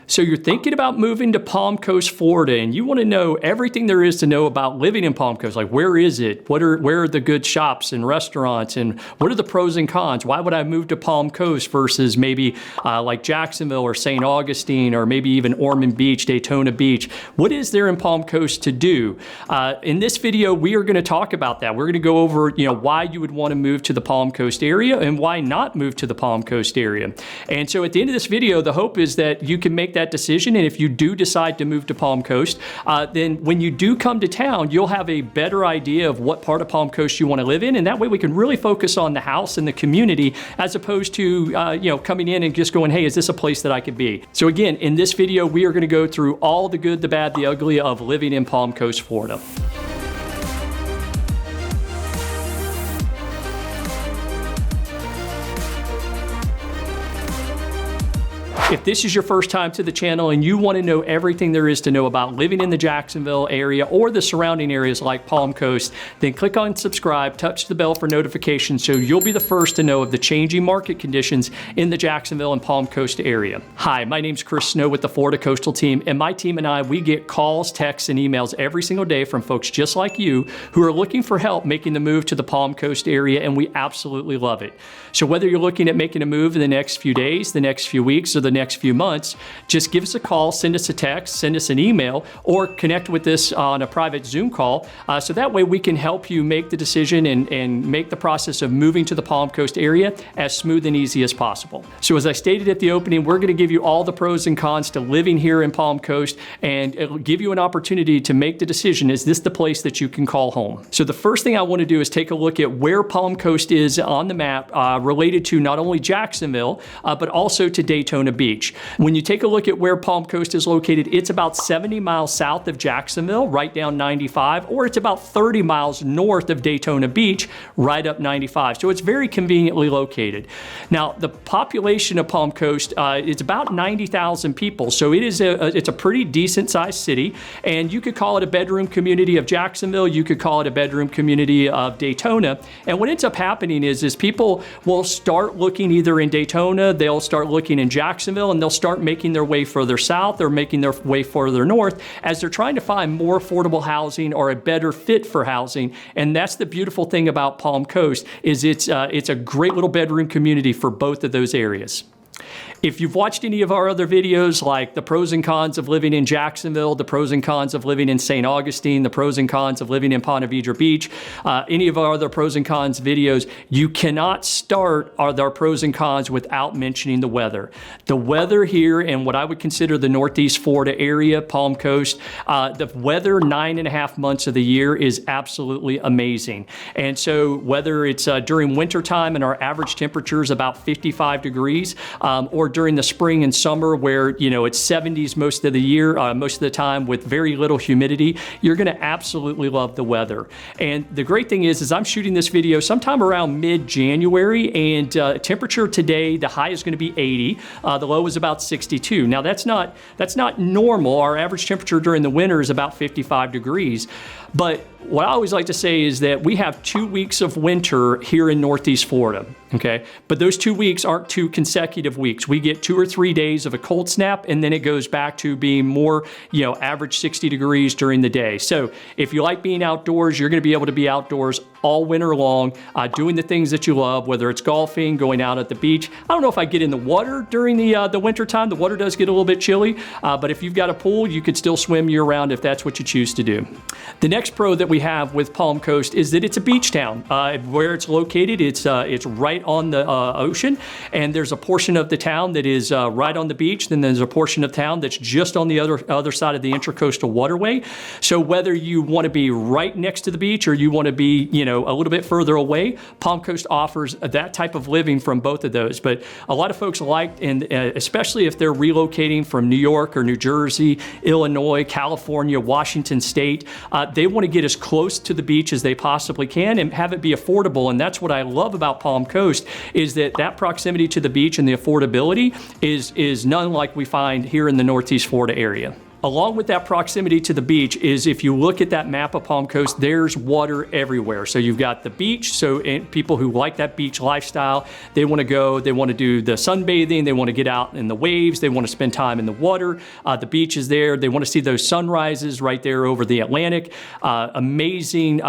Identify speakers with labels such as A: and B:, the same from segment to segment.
A: So you're thinking about moving to Palm Coast, Florida, and you want to know everything there is to know about living in Palm Coast. Like, where is it? Where are the good shops and restaurants? And what are the pros and cons? Why would I move to Palm Coast versus maybe like Jacksonville or St. Augustine or maybe even Ormond Beach, Daytona Beach? What is there in Palm Coast to do? In this video, we are going to talk about that. We're going to go over, why you would want to move to the Palm Coast area and why not move to the Palm Coast area. And so at the end of this video, the hope is that you can make that decision. And if you do decide to move to Palm Coast, then when you do come to town, you'll have a better idea of what part of Palm Coast you want to live in. And that way we can really focus on the house and the community as opposed to, coming in and just going, hey, is this a place that I could be? So again, in this video, we are going to go through all the good, the bad, the ugly of living in Palm Coast, Florida. If this is your first time to the channel and you want to know everything there is to know about living in the Jacksonville area or the surrounding areas like Palm Coast, then click on subscribe, touch the bell for notifications so you'll be the first to know of the changing market conditions in the Jacksonville and Palm Coast area. Hi, my name's Chris Snow with the Florida Coastal Team, and my team and I, we get calls, texts, and emails every single day from folks just like you who are looking for help making the move to the Palm Coast area, and we absolutely love it. So whether you're looking at making a move in the next few days, the next few weeks, or the next few months, just give us a call, send us a text, send us an email, or connect with us on a private Zoom call. So that way we can help you make the decision and make the process of moving to the Palm Coast area as smooth and easy as possible. So as I stated at the opening, we're going to give you all the pros and cons to living here in Palm Coast, and it'll give you an opportunity to make the decision, is this the place that you can call home? So the first thing I want to do is take a look at where Palm Coast is on the map related to not only Jacksonville, but also to Daytona Beach. When you take a look at where Palm Coast is located, it's about 70 miles south of Jacksonville, right down 95, or it's about 30 miles north of Daytona Beach, right up 95. So it's very conveniently located. Now, the population of Palm Coast is about 90,000 people, so it's a pretty decent sized city, and you could call it a bedroom community of Jacksonville, you could call it a bedroom community of Daytona. And what ends up happening is people will start looking either in Daytona, they'll start looking in Jacksonville, and they'll start making their way further south or making their way further north as they're trying to find more affordable housing or a better fit for housing. And that's the beautiful thing about Palm Coast, is it's a great little bedroom community for both of those areas. If you've watched any of our other videos, like the pros and cons of living in Jacksonville, the pros and cons of living in St. Augustine, the pros and cons of living in Ponte Vedra Beach, any of our other pros and cons videos, you cannot start our pros and cons without mentioning the weather. The weather here in what I would consider the Northeast Florida area, Palm Coast, the weather 9.5 months of the year is absolutely amazing. And so whether it's during winter time and our average temperature is about 55 degrees, or during the spring and summer where, it's 70s most of the year, most of the time with very little humidity, you're going to absolutely love the weather. And the great thing is I'm shooting this video sometime around mid-January, and temperature today, the high is going to be 80, the low is about 62. Now that's not normal. Our average temperature during the winter is about 55 degrees. But what I always like to say is that we have 2 weeks of winter here in Northeast Florida, okay? But those 2 weeks aren't 2 consecutive weeks. We get 2 or 3 days of a cold snap, and then it goes back to being more, average 60 degrees during the day. So if you like being outdoors, you're gonna be able to be outdoors all winter long, doing the things that you love, whether it's golfing, going out at the beach. I don't know if I get in the water during the winter time. The water does get a little bit chilly, but if you've got a pool, you could still swim year round if that's what you choose to do. The next pro that we have with Palm Coast is that it's a beach town. Where it's located, it's right on the ocean, and there's a portion of the town that is right on the beach, then there's a portion of town that's just on the other side of the Intracoastal Waterway. So whether you want to be right next to the beach or you want to be, a little bit further away, Palm Coast offers that type of living from both of those. But a lot of folks like, and especially if they're relocating from New York or New Jersey, Illinois, California, Washington State, they want to get as close to the beach as they possibly can and have it be affordable. And that's what I love about Palm Coast, is that proximity to the beach and the affordability is none like we find here in the Northeast Florida area. Along with that proximity to the beach is, if you look at that map of Palm Coast, there's water everywhere. So you've got the beach, so people who like that beach lifestyle, they want to go, they want to do the sunbathing, they want to get out in the waves, they want to spend time in the water. The beach is there, they want to see those sunrises right there over the Atlantic. Amazing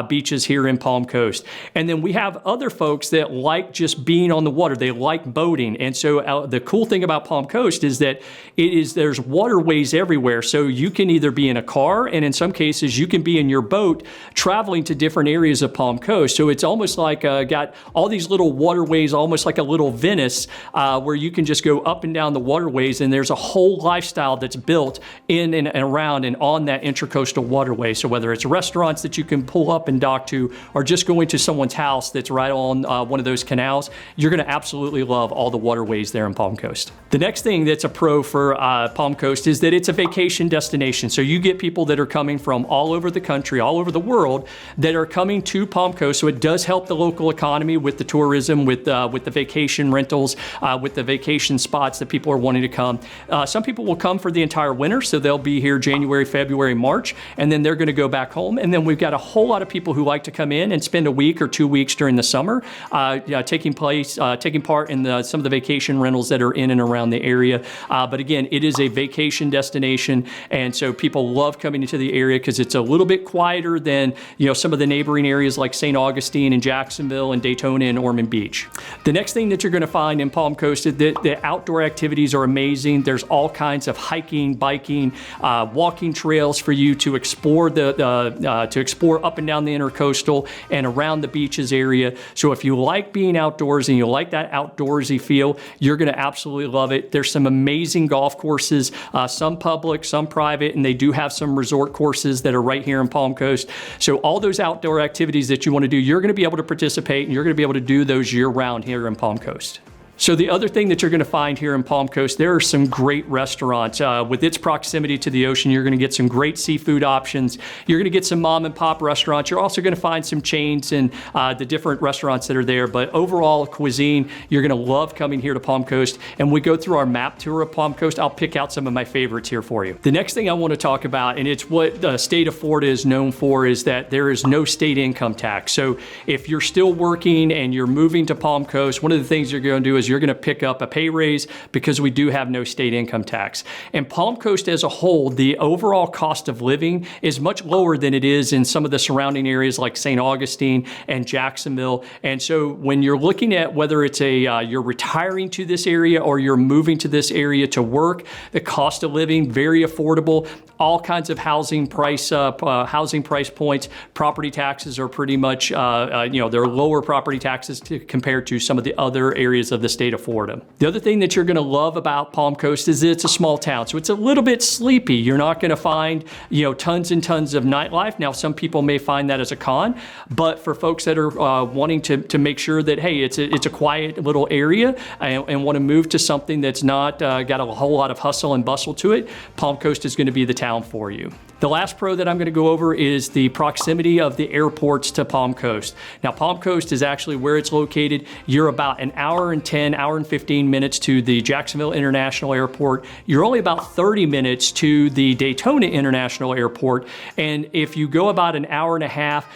A: beaches here in Palm Coast. And then we have other folks that like just being on the water, they like boating. And so the cool thing about Palm Coast is that there's waterways everywhere. So you can either be in a car, and in some cases you can be in your boat traveling to different areas of Palm Coast. So it's almost like got all these little waterways, almost like a little Venice, where you can just go up and down the waterways, and there's a whole lifestyle that's built in and around and on that intracoastal waterway. So whether it's restaurants that you can pull up and dock to, or just going to someone's house that's right on one of those canals, you're going to absolutely love all the waterways there in Palm Coast. The next thing that's a pro for Palm Coast is that it's a vacation destination. So you get people that are coming from all over the country, all over the world, that are coming to Palm Coast. So it does help the local economy with the tourism, with the vacation rentals, with the vacation spots that people are wanting to come. Some people will come for the entire winter, so they'll be here January, February, March, and then they're going to go back home. And then we've got a whole lot of people who like to come in and spend a week or 2 weeks during the summer, taking part in some of the vacation rentals that are in and around the area. But again, it is a vacation destination, and so people love coming into the area because it's a little bit quieter than some of the neighboring areas like St. Augustine and Jacksonville and Daytona and Ormond Beach. The next thing that you're going to find in Palm Coast is that the outdoor activities are amazing. There's all kinds of hiking, biking, walking trails for you to explore to explore up and down the intercoastal and around the beaches area. So if you like being outdoors and you like that outdoorsy feel, you're going to absolutely love it. There's some amazing golf courses, some public, some private, and they do have some resort courses that are right here in Palm Coast. So all those outdoor activities that you want to do, you're going to be able to participate, and you're going to be able to do those year-round here in Palm Coast. So the other thing that you're going to find here in Palm Coast, there are some great restaurants. With its proximity to the ocean, you're going to get some great seafood options. You're going to get some mom and pop restaurants. You're also going to find some chains and the different restaurants that are there. But overall cuisine, you're going to love coming here to Palm Coast. And we go through our map tour of Palm Coast. I'll pick out some of my favorites here for you. The next thing I want to talk about, and it's what the state of Florida is known for, is that there is no state income tax. So if you're still working and you're moving to Palm Coast, one of the things you're going to do is you're going to pick up a pay raise because we do have no state income tax. And Palm Coast as a whole, the overall cost of living is much lower than it is in some of the surrounding areas like St. Augustine and Jacksonville. And so when you're looking at whether it's you're retiring to this area or you're moving to this area to work, the cost of living, very affordable. All kinds of housing price points. Property taxes are pretty much, they're lower property taxes compared to some of the other areas of the state of Florida. The other thing that you're going to love about Palm Coast is that it's a small town, so it's a little bit sleepy. You're not going to find, tons and tons of nightlife. Now, some people may find that as a con, but for folks that are wanting to make sure that, hey, it's a quiet little area and want to move to something that's not got a whole lot of hustle and bustle to it, Palm Coast is going to be the town for you. The last pro that I'm going to go over is the proximity of the airports to Palm Coast. Now, Palm Coast is actually where it's located. You're about an hour and 15 minutes to the Jacksonville International Airport. You're only about 30 minutes to the Daytona International Airport. And if you go about an hour and a half,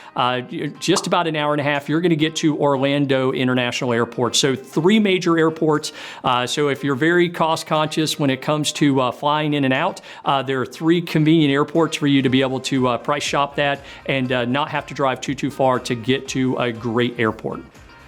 A: just about an hour and a half, you're going to get to Orlando International Airport. So 3 major airports. So if you're very cost conscious when it comes to flying in and out, there are 3 convenient airports for you to be able to price shop that and not have to drive too far to get to a great airport.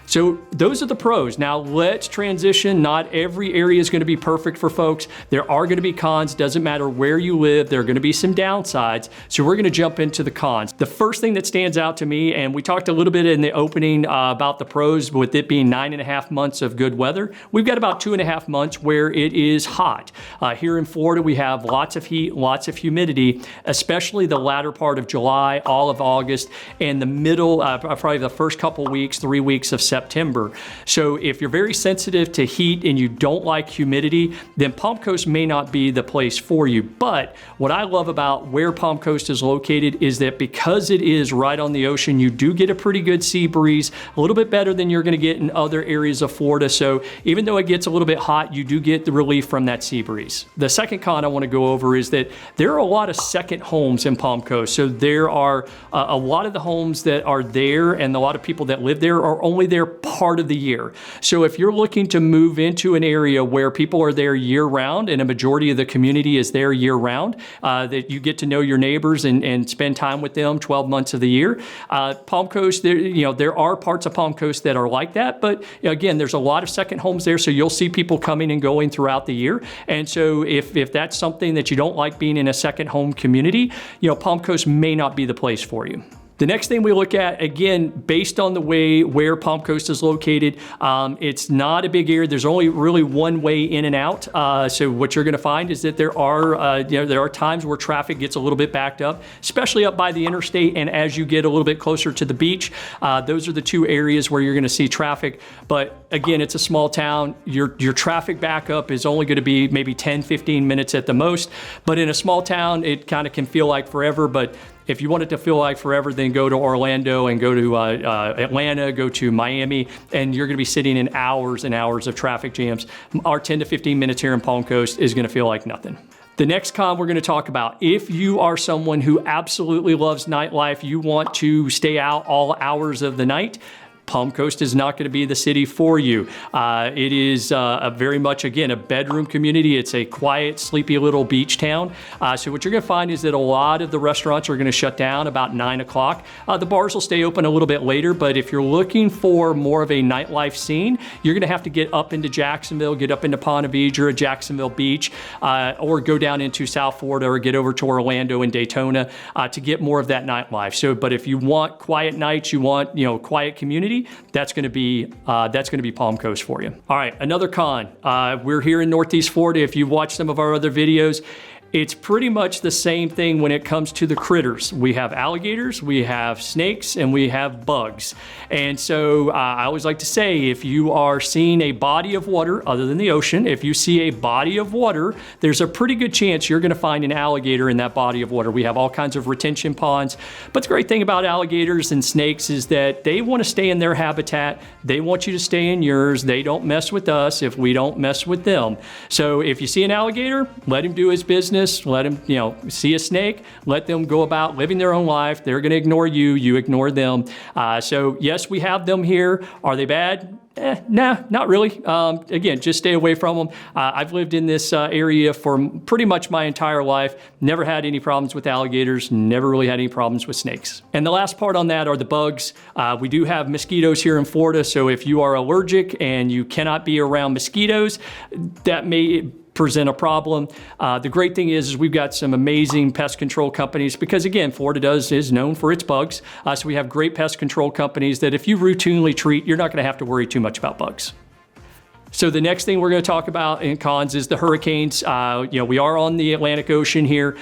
A: So those are the pros. Now let's transition. Not every area is going to be perfect for folks. There are going to be cons. Doesn't matter where you live. There are going to be some downsides. So we're going to jump into the cons. The first thing that stands out to me, and we talked a little bit in the opening about the pros with it being 9.5 months of good weather. We've got about 2.5 months where it is hot. Here in Florida, we have lots of heat, lots of humidity, especially the latter part of July, all of August, and the middle, probably the first couple weeks, 3 weeks of September. So if you're very sensitive to heat and you don't like humidity, then Palm Coast may not be the place for you. But what I love about where Palm Coast is located is that because it is right on the ocean, you do get a pretty good sea breeze, a little bit better than you're going to get in other areas of Florida. So even though it gets a little bit hot, you do get the relief from that sea breeze. The second con I want to go over is that there are a lot of second homes in Palm Coast. So there are a lot of the homes that are there, and a lot of people that live there are only there part of the year. So if you're looking to move into an area where people are there year round and a majority of the community is there year round, that you get to know your neighbors and spend time with them 12 months of the year. Palm Coast, there are parts of Palm Coast that are like that, but again, there's a lot of second homes there, so you'll see people coming and going throughout the year. And so if that's something that you don't like being in a second home community, Palm Coast may not be the place for you. The next thing we look at, again, based on the way where Palm Coast is located, it's not a big area. There's only really one way in and out. So what you're going to find is that there are times where traffic gets a little bit backed up, especially up by the interstate. And as you get a little bit closer to the beach, those are the two areas where you're going to see traffic. But again, it's a small town. Your traffic backup is only going to be maybe 10, 15 minutes at the most. But in a small town, it kind of can feel like forever. But if you want it to feel like forever, then go to Orlando and go to Atlanta, go to Miami, and you're going to be sitting in hours and hours of traffic jams. Our 10 to 15 minutes here in Palm Coast is going to feel like nothing. The next con we're going to talk about, if you are someone who absolutely loves nightlife, you want to stay out all hours of the night, Palm Coast is not going to be the city for you. It is very much, again, a bedroom community. It's a quiet, sleepy little beach town. So what you're going to find is that a lot of the restaurants are going to shut down about 9 o'clock. The bars will stay open a little bit later, but if you're looking for more of a nightlife scene, you're going to have to get up into Jacksonville, get up into Ponte Vedra, Jacksonville Beach, or go down into South Florida or get over to Orlando and Daytona to get more of that nightlife. So, but if you want quiet nights, you want, quiet community, that's going to be Palm Coast for you. All right, another con. We're here in Northeast Florida. If you've watched some of our other videos, it's pretty much the same thing when it comes to the critters. We have alligators, we have snakes, and we have bugs. And so I always like to say, if you are seeing a body of water other than the ocean, if you see a body of water, there's a pretty good chance you're going to find an alligator in that body of water. We have all kinds of retention ponds. But the great thing about alligators and snakes is that they want to stay in their habitat. They want you to stay in yours. They don't mess with us if we don't mess with them. So if you see an alligator, let him do his business. Let them, see a snake, let them go about living their own life. They're going to ignore you, you ignore them. So yes, we have them here. Are they bad? Nah, not really. Again, just stay away from them. I've lived in this area for pretty much my entire life. Never had any problems with alligators, never really had any problems with snakes. And the last part on that are the bugs. We do have mosquitoes here in Florida, so if you are allergic and you cannot be around mosquitoes, that may present a problem. The great thing is we've got some amazing pest control companies because, again, Florida is known for its bugs. So we have great pest control companies that if you routinely treat, you're not going to have to worry too much about bugs. So the next thing we're going to talk about in cons is the hurricanes. We are on the Atlantic Ocean here.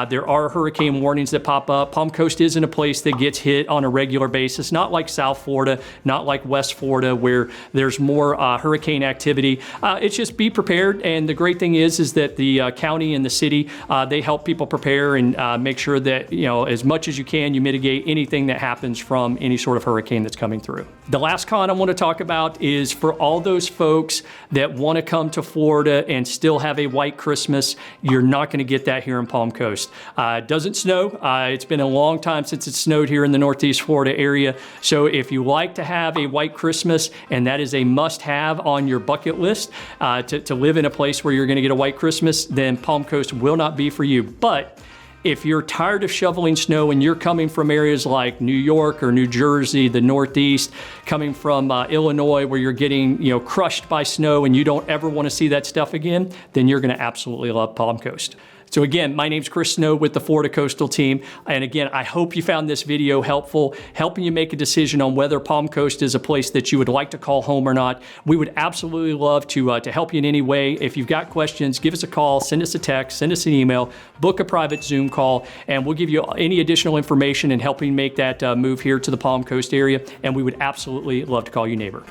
A: There are hurricane warnings that pop up. Palm Coast isn't a place that gets hit on a regular basis, not like South Florida, not like West Florida, where there's more hurricane activity. It's just be prepared. And the great thing is that the county and the city, they help people prepare and make sure that, as much as you can, you mitigate anything that happens from any sort of hurricane that's coming through. The last con I want to talk about is for all those folks that want to come to Florida and still have a white Christmas. You're not going to get that here in Palm Coast. It doesn't snow. It's been a long time since it snowed here in the Northeast Florida area. So if you like to have a white Christmas, and that is a must-have on your bucket list to live in a place where you're going to get a white Christmas, then Palm Coast will not be for you. But if you're tired of shoveling snow and you're coming from areas like New York or New Jersey, the Northeast, coming from Illinois where you're getting crushed by snow and you don't ever want to see that stuff again, then you're going to absolutely love Palm Coast. So again, my name's Chris Snow with the Florida Coastal Team. And again, I hope you found this video helpful, helping you make a decision on whether Palm Coast is a place that you would like to call home or not. We would absolutely love to help you in any way. If you've got questions, give us a call, send us a text, send us an email, book a private Zoom call, and we'll give you any additional information in helping make that move here to the Palm Coast area. And we would absolutely love to call you neighbor.